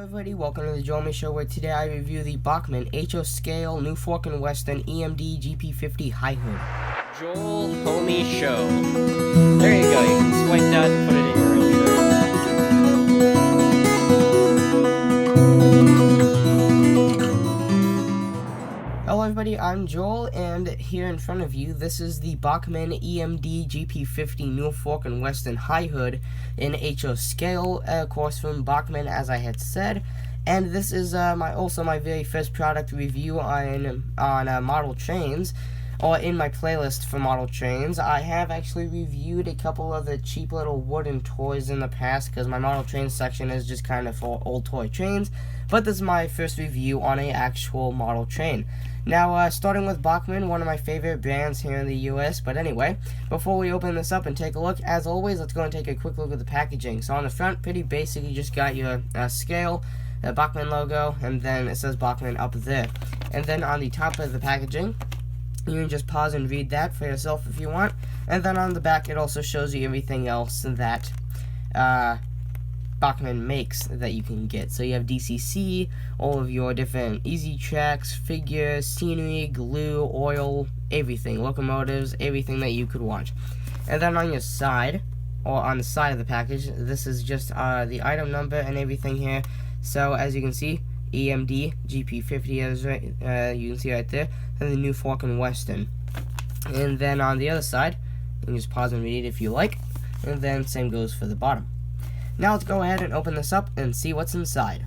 everybody, welcome to the Joel Show, where today I review the Bachmann HO Scale Newfolk and Western EMD GP50 High Hood. Joel Homie Show. There you go, you can swipe that and put it in your intro. Hello everybody, I'm Joel, and here in front of you, this is the Bachmann EMD GP50 Newfolk and Western High Hood in HO Scale, of course from Bachmann, as I had said. And this is also my very first product review on model trains, or in my playlist for model trains. I have actually reviewed a couple of the cheap little wooden toys in the past, because my model train section is just kind of for old toy trains, but this is my first review on an actual model train. Now, starting with Bachmann, one of my favorite brands here in the US, but anyway, before we open this up and take a look, as always, let's go and take a quick look at the packaging. So on the front, pretty basic, you just got your scale, the Bachmann logo, and then it says Bachmann up there. And then on the top of the packaging, you can just pause and read that for yourself if you want. And then on the back, it also shows you everything else that Bachmann makes that you can get. So you have DCC, all of your different easy tracks, figures, scenery, glue, oil, everything, locomotives, everything that you could want. And then on your side, or on the side of the package, this is just the item number and everything here. So as you can see, EMD GP50 is right, you can see right there, and the Newfolk and Western. And then on the other side, you can just pause and read it if you like, and then same goes for the bottom. Now let's go ahead and open this up and see what's inside.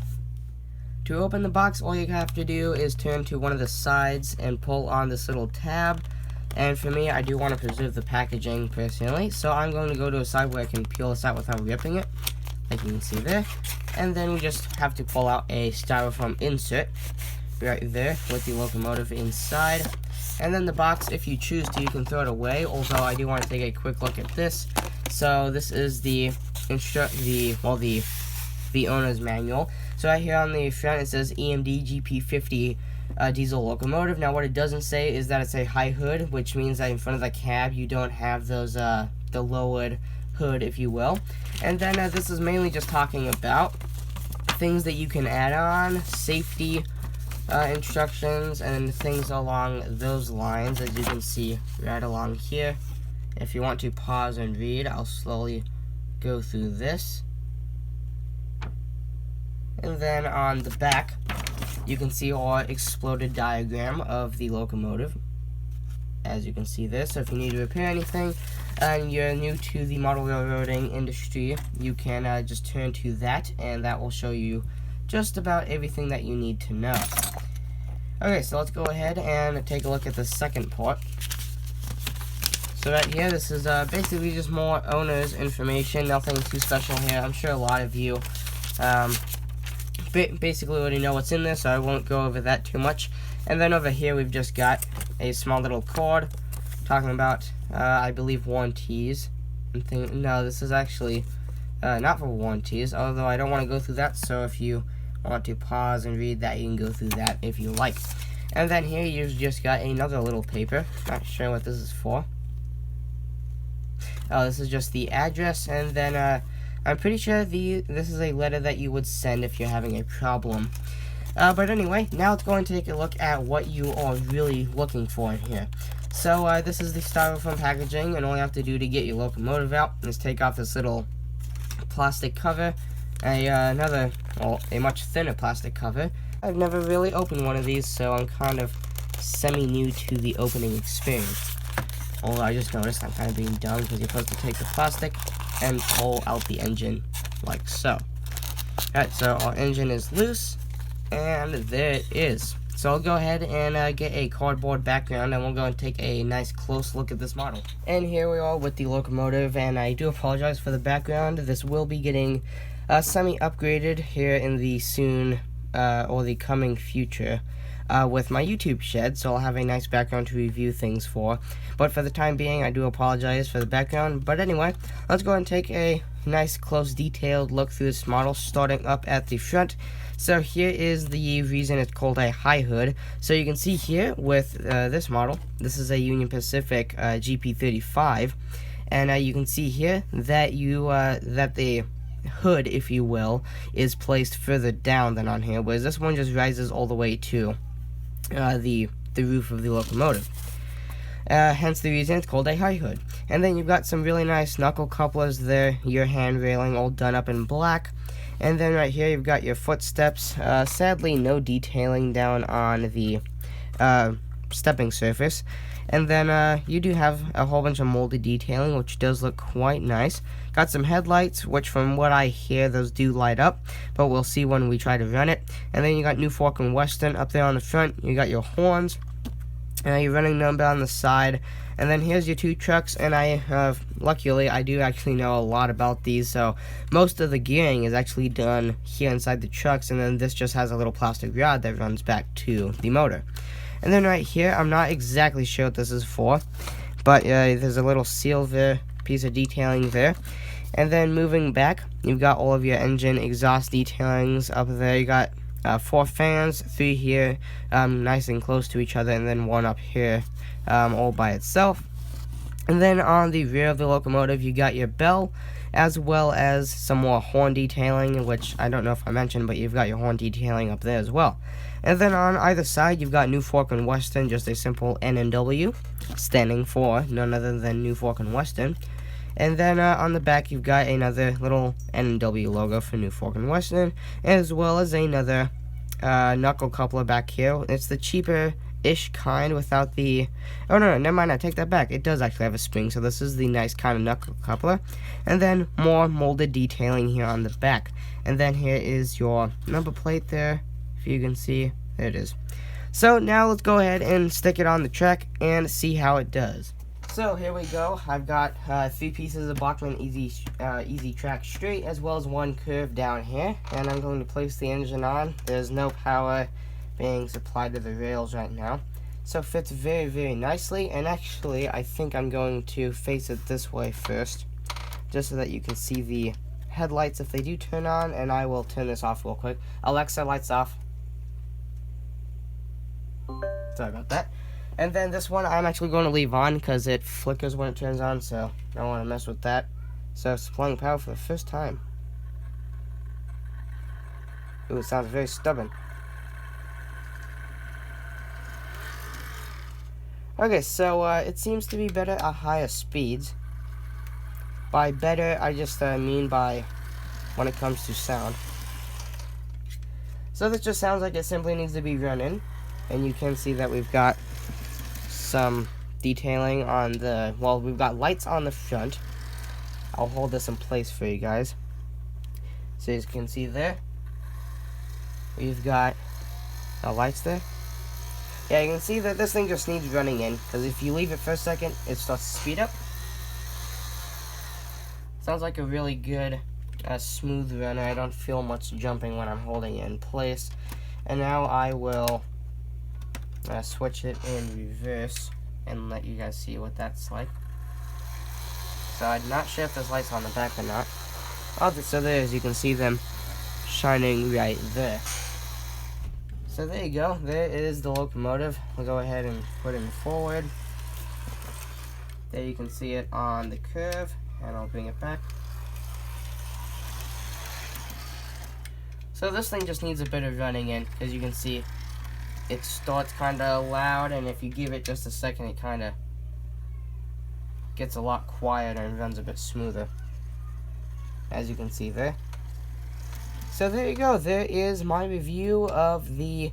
To open the box, all you have to do is turn to one of the sides and pull on this little tab. And for me, I do want to preserve the packaging personally, so I'm going to go to a side where I can peel this out without ripping it, like you can see there. And then we just have to pull out a styrofoam insert right there with the locomotive inside. And then the box, if you choose to, you can throw it away, although I do want to take a quick look at this. So this is the owner's manual. So right here on the front it says EMD GP50 diesel locomotive. Now what it doesn't say is that it's a high hood, which means that in front of the cab you don't have those the lowered hood, if you will. And then this is mainly just talking about things that you can add on, safety instructions, and things along those lines, as you can see right along here. If you want to pause and read, I'll slowly go through this. And then on the back, you can see our exploded diagram of the locomotive, as you can see there. So if you need to repair anything and you're new to the model railroading industry, you can just turn to that, and that will show you just about everything that you need to know. Okay, so let's go ahead and take a look at the second part. So right here, this is basically just more owner's information, nothing too special here. I'm sure a lot of you basically already know what's in this, so I won't go over that too much. And then over here, we've just got a small little card talking about, I believe, warranties. No, this is actually not for warranties, although I don't want to go through that, so if you want to pause and read that, you can go through that if you like. And then here, you've just got another little paper. Not sure what this is for. This is just the address, and then I'm pretty sure this is a letter that you would send if you're having a problem. But anyway, now let's go and take a look at what you are really looking for in here. So this is the styrofoam packaging, and all you have to do to get your locomotive out is take off this little plastic cover, a much thinner plastic cover. I've never really opened one of these, so I'm kind of semi-new to the opening experience. Although I just noticed I'm kind of being dumb, because you're supposed to take the plastic and pull out the engine, like so. Alright, so our engine is loose, and there it is. So I'll go ahead and get a cardboard background, and we'll go and take a nice close look at this model. And here we are with the locomotive, and I do apologize for the background. This will be getting semi-upgraded here in the soon, or the coming future. With my YouTube shed, so I'll have a nice background to review things for. But for the time being, I do apologize for the background. But anyway, let's go and take a nice, close, detailed look through this model, starting up at the front. So here is the reason it's called a high hood. So you can see here with this model, this is a Union Pacific GP35, and you can see here that the hood, if you will, is placed further down than on here, whereas this one just rises all the way to the roof of the locomotive. Hence the reason it's called a high hood. And then you've got some really nice knuckle couplers there, your hand railing all done up in black. And then right here you've got your footsteps. Sadly, no detailing down on the stepping surface. And then you do have a whole bunch of molded detailing, which does look quite nice. Got some headlights, which from what I hear, those do light up, but we'll see when we try to run it. And then you got Newfolk and Western up there on the front. You got your horns. Your running number on the side, and then here's your two trucks. And luckily I do actually know a lot about these, so most of the gearing is actually done here inside the trucks, and then this just has a little plastic rod that runs back to the motor. And then right here, I'm not exactly sure what this is for, but there's a little silver piece of detailing there. And then moving back, you've got all of your engine exhaust detailings up there. You got 4 fans, 3 here, nice and close to each other, and then 1 up here, all by itself. And then on the rear of the locomotive, you got your bell, as well as some more horn detailing, which I don't know if I mentioned, but you've got your horn detailing up there as well. And then on either side, you've got Newfolk and Western, just a simple N and W, standing for none other than Newfolk and Western. And then on the back, you've got another little N&W logo for Newfolk and Western, as well as another knuckle coupler back here. It's the cheaper-ish kind without the... Oh, no, never mind, I take that back. It does actually have a spring, so this is the nice kind of knuckle coupler. And then more molded detailing here on the back. And then here is your number plate there, if you can see. There it is. So now let's go ahead and stick it on the track and see how it does. So here we go. I've got 3 pieces of Bachmann Easy Track straight, as well as 1 curve down here, and I'm going to place the engine on. There's no power being supplied to the rails right now, so it fits very, very nicely. And actually, I think I'm going to face it this way first, just so that you can see the headlights if they do turn on. And I will turn this off real quick. Alexa, lights off. Sorry about that. And then this one I'm actually going to leave on because it flickers when it turns on, so I don't want to mess with that. So supplying power for the first time. Ooh, it sounds very stubborn. Okay, so it seems to be better at higher speeds. By better, I just mean by when it comes to sound. So this just sounds like it simply needs to be running. And you can see that we've got some detailing on the, well, we've got lights on the front. I'll hold this in place for you guys. So as you can see there, we've got lights there. Yeah, you can see that this thing just needs running in, because if you leave it for a second, it starts to speed up. Sounds like a really good, smooth runner. I don't feel much jumping when I'm holding it in place. And now I will switch it in reverse and let you guys see what that's like. So I'm not sure if there's lights on the back or not. Oh, so there, as you can see them shining right there. So there you go. There is the locomotive. We'll go ahead and put it forward. There you can see it on the curve, and I'll bring it back. So this thing just needs a bit of running in, because you can see it starts kind of loud, and if you give it just a second, it kind of gets a lot quieter and runs a bit smoother, as you can see there. So there you go. There is my review of the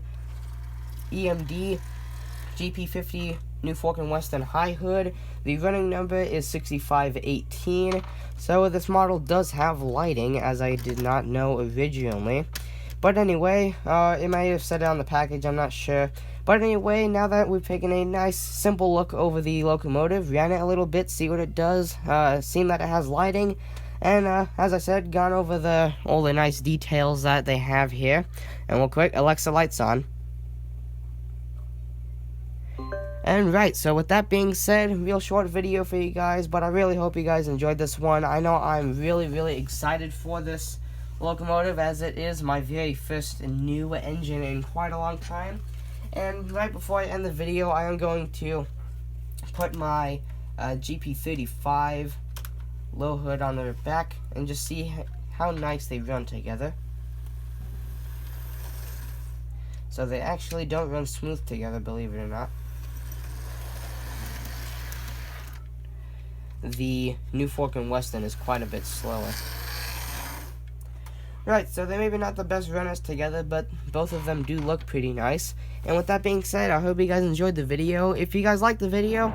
EMD GP50 Newfolk and Western High Hood. The running number is 6518. So this model does have lighting, as I did not know originally. But anyway, it might have said it on the package, I'm not sure. But anyway, now that we've taken a nice, simple look over the locomotive, ran it a little bit, see what it does, seen that it has lighting, and as I said, gone over all the nice details that they have here. And real quick, Alexa, lights on. And right, so with that being said, real short video for you guys, but I really hope you guys enjoyed this one. I know I'm really, really excited for this locomotive, as it is my very first new engine in quite a long time. And right before I end the video, I am going to put my GP35 low hood on the back and just see how nice they run together. So they actually don't run smooth together, believe it or not. The Newfolk and Weston is quite a bit slower. Right, so they're maybe not the best runners together, but both of them do look pretty nice. And with that being said, I hope you guys enjoyed the video. If you guys liked the video,